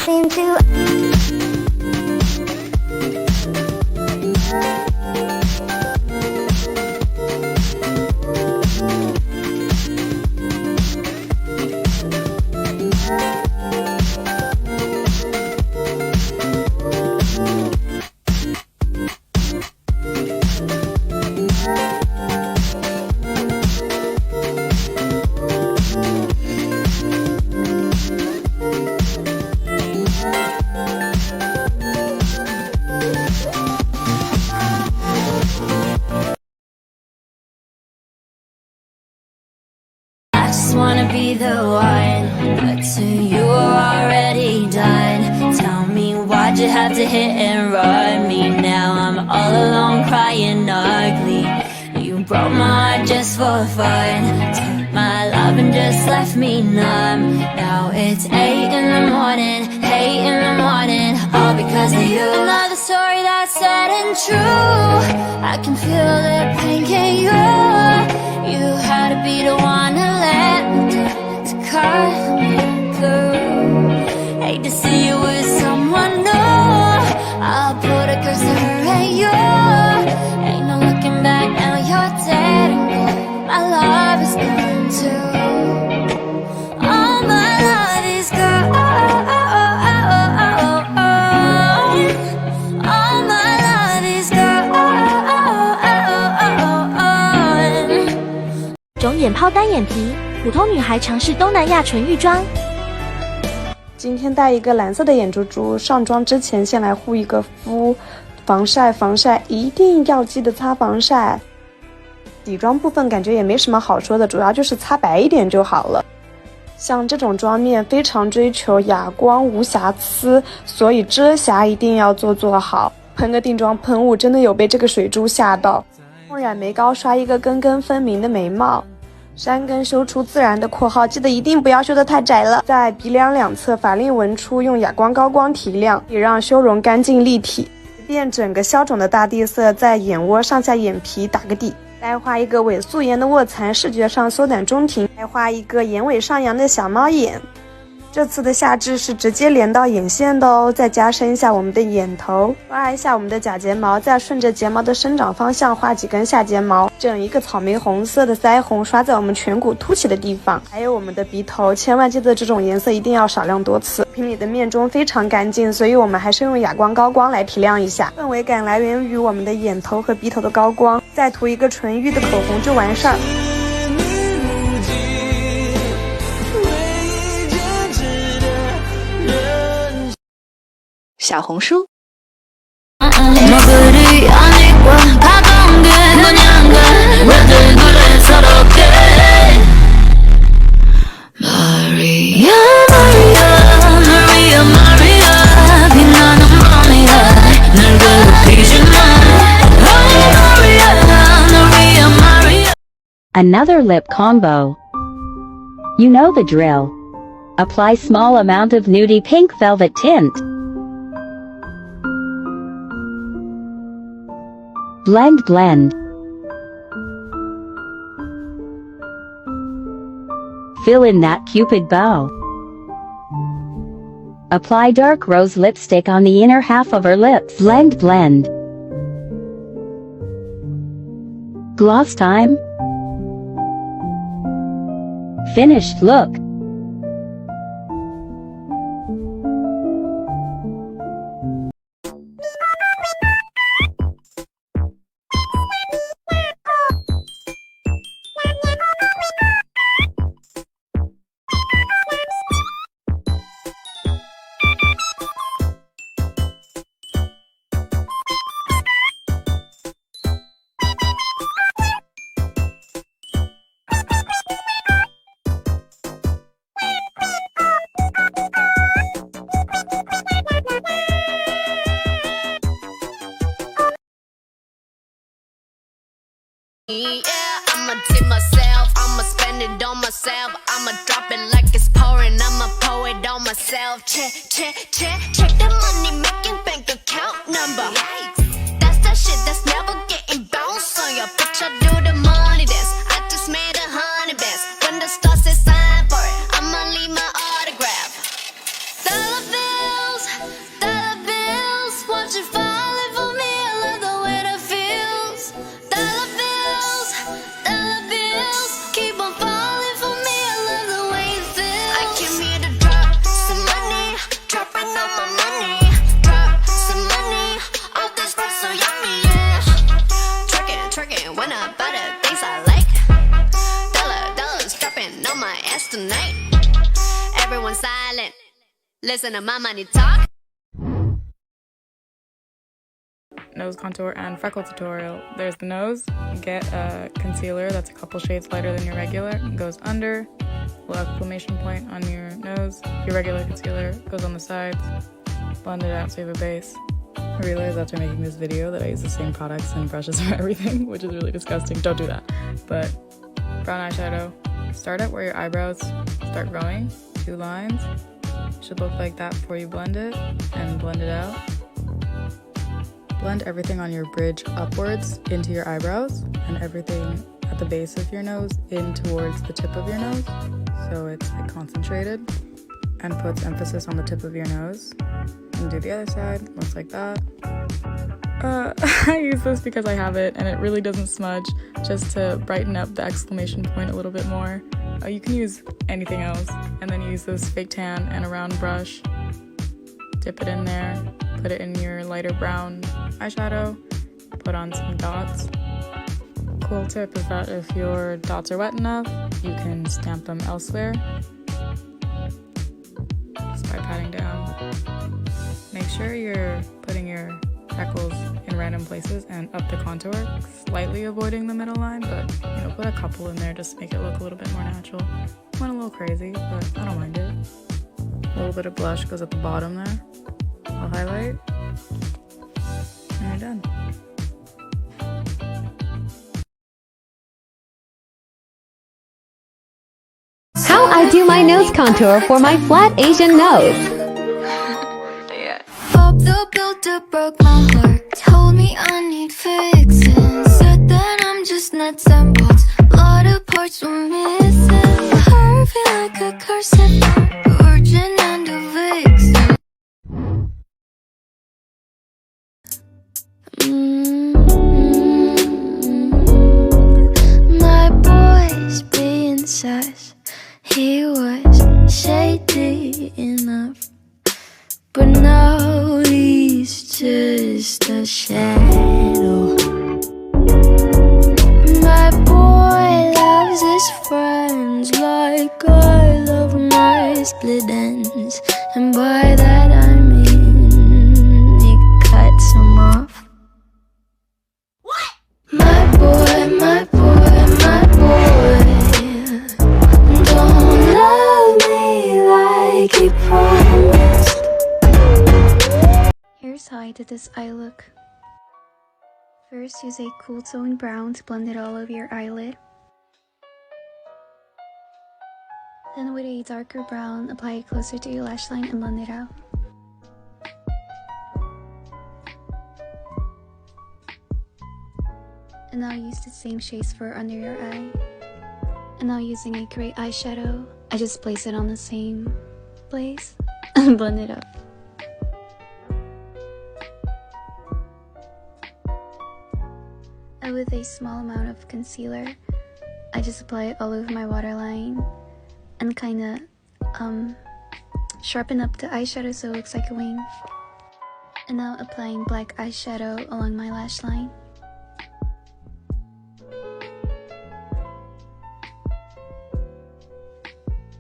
seem to I just wanna be the one, but to you are already done. Tell me why'd you have to hit and run me? Now I'm all alone crying ugly. You broke my heart just for fun. Took my love and just left me numb. Now it's 8 in the morning, 8 in the morning, all because of you. Another story that's sad and true. I can feel the pain, can you? You had to be the one to let me down, to cut me through. Hate to see you with someone new. I'll put a curse on her and you. Ain't no looking back, now you're dead and gone. My love is gone too. All my love is gone. All my love is gone. 肿眼泡单眼皮，普通女孩尝试东南亚纯欲妆。今天带一个蓝色的眼珠珠，上妆之前先来护一个肤，防晒一定要记得擦防晒。底妆部分感觉也没什么好说的，主要就是擦白一点就好了。像这种妆面非常追求哑光无瑕疵，所以遮瑕一定要做好。喷个定妆喷雾，真的有被这个水珠吓到。用染眉膏刷一个根根分明的眉毛。山根修出自然的括号，记得一定不要修得太窄了。在鼻梁两侧法令纹处用哑光高光提亮，也让修容干净立体。随便整个消肿的大地色，在眼窝上下眼皮打个底。再画一个伪素颜的卧蚕，视觉上缩短中庭。再画一个眼尾上扬的小猫眼。这次的下至是直接连到眼线的哦，再加深一下我们的眼头，刷一下我们的假睫毛，再顺着睫毛的生长方向画几根下睫毛，整一个草莓红色的腮红刷在我们颧骨凸起的地方，还有我们的鼻头，千万记得这种颜色一定要少量多次。瓶里的面中非常干净，所以我们还是用哑光高光来提亮一下，氛围感来源于我们的眼头和鼻头的高光，再涂一个纯欲的口红就完事儿。小红书。Another lip combo. You know the drill. Apply small amount of nudie pink velvet tint. Blend. Fill in that cupid bow. Apply dark rose lipstick on the inner half of her lips. Blend. Gloss time. Finished look. Yeah, I'ma tip myself, I'ma spend it on myself, I'ma drop it like it's pouring, I'ma pour it on myself. Check the money making bank account number. Yikes, that's that shit that's never getting bounced on your bitch. I do the money dance, I just made 100 bands. When the stars say sign for it, I'ma leave my autograph. Dollar bill Listen to my money talk. Nose contour and freckle tutorial. There's the nose. Get a concealer that's a couple shades lighter than your regular. It goes under, little exclamation point on your nose. Your regular concealer goes on the sides. Blend it out so you have a base. I realized after making this video that I use the same products and brushes for everything, which is really disgusting. Don't do that. But brown eyeshadow. Start at where your eyebrows start growing. 2 lines. Should look like that before you blend it, and blend it out. Blend everything on your bridge upwards into your eyebrows, and everything at the base of your nose in towards the tip of your nose, so it's like concentrated and puts emphasis on the tip of your nose. And do the other side, looks like that. I use this because I have it and it really doesn't smudge, just to brighten up the exclamation point a little bit more. You can use anything else, and then use this fake tan and a round brush, dip it in there, put it in your lighter brown eyeshadow, put on some dots. Cool tip is that if your dots are wet enough, you can stamp them elsewhere just by patting down. Make sure you're putting your freckles in random places and up the contour, slightly avoiding the middle line, but put a couple in there just to make it look a little bit more natural. Went a little crazy, but I don't mind it. A little bit of blush goes at the bottom there. I'll highlight, and you're done. How I do my nose contour for my flat Asian nose. Bob the Builder broke my heart. Told me I need fixing. Said that I'm just nuts and bolts. A lot of parts were missing. Her feel like a curse, a virgin and a vixen. My boy's being sus. He was shady enough, but now he's just a shadow. My boy loves his friends like I love my split ends, and by that I mean he cuts them off. What? My boy, my boy, my boy don't love me like he promised. Here's how I did this eye look. First, use a cool tone brown to blend it all over your eyelid. Then with a darker brown, apply it closer to your lash line and blend it out. And now use the same shades for under your eye. And now using a gray eyeshadow, I just place it on the same place and blend it up. And with a small amount of concealer, I just apply it all over my waterline and kinda sharpen up the eyeshadow so it looks like a wing. And now applying black eyeshadow along my lash line.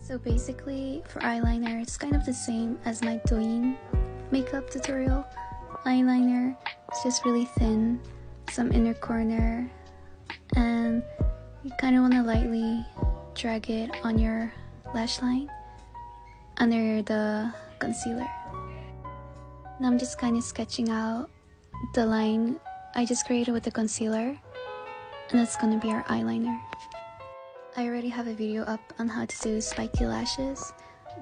So basically, for eyeliner, it's kind of the same as my Douyin makeup tutorial. Eyeliner, it's just really thin, some inner corner, and you kind of want to lightly drag it on your lash line under the concealer. Now I'm just kind of sketching out the line I just created with the concealer, and that's going to be our eyeliner. I already have a video up on how to do spiky lashes,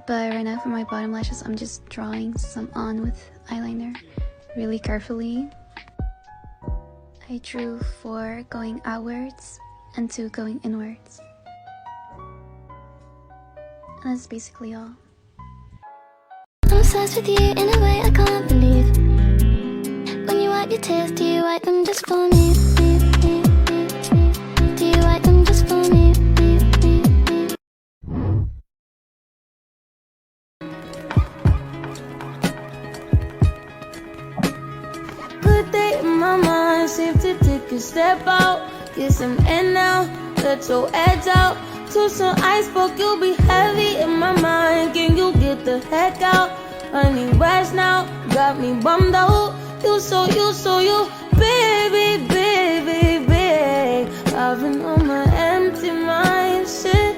but right now for my bottom lashes I'm just drawing some on with eyeliner really carefully. I drew 4 going outwards and 2 going inwards. And that's basically all. I'm obsessed with you in a way I can't believe. When you wipe your tears, do you wipe them just for me? Do you wipe them just for me? Good day in my mind, safe to take a step out. Get some air now, let your edge out. To some iceberg, you'll be heavy in my mind. Can you get the heck out? I need rest now, got me bummed out. You, baby, baby, baby. I've been on my empty mind, shit.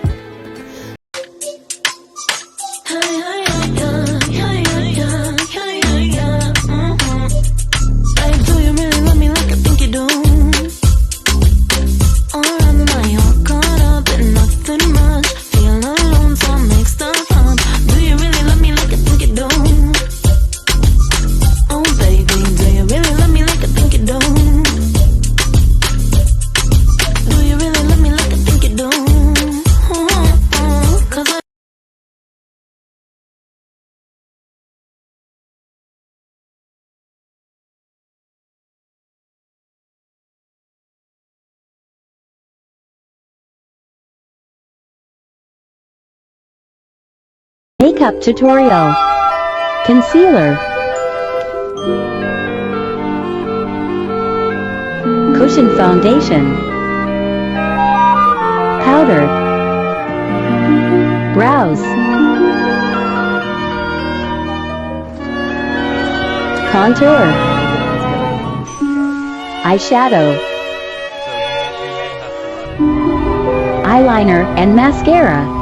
Like, do you really love me like I think you do? All around the night, all caught up in nothing much. Feel alone, so I make stuff up. Do you really love me like I think you do? Oh baby, do you really love me like I think you do? Do you really love me like I think you do? 'Cause I Makeup tutorial. Concealer. Cushion foundation. Powder. Brows. Contour. Eyeshadow. Eyeliner and mascara.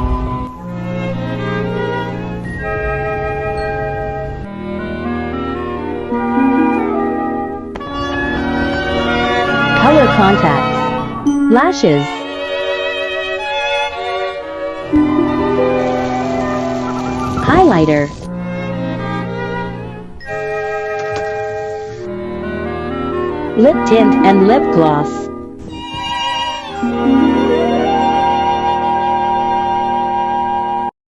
Color contacts. Lashes. Highlighter. Lip tint and lip gloss.